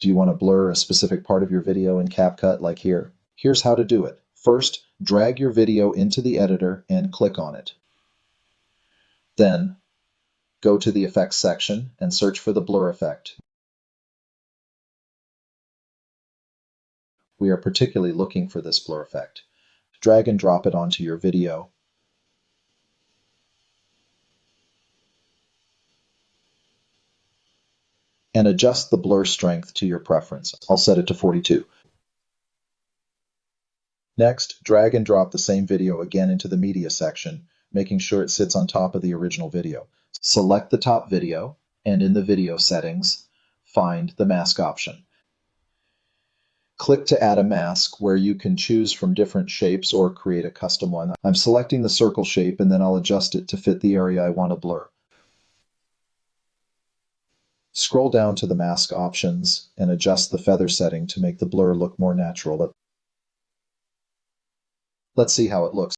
Do you want to blur a specific part of your video in CapCut like here? Here's how to do it. First, drag your video into the editor and click on it. Then, go to the Effects section and search for the blur effect. We are particularly looking for this blur effect. Drag and drop it onto your video. And adjust the blur strength to your preference. I'll set it to 42. Next, drag and drop the same video again into the media section, making sure it sits on top of the original video. Select the top video, and in the video settings, find the mask option. Click to add a mask where you can choose from different shapes or create a custom one. I'm selecting the circle shape and then I'll adjust it to fit the area I want to blur. Scroll down to the mask options and adjust the feather setting to make the blur look more natural. Let's see how it looks.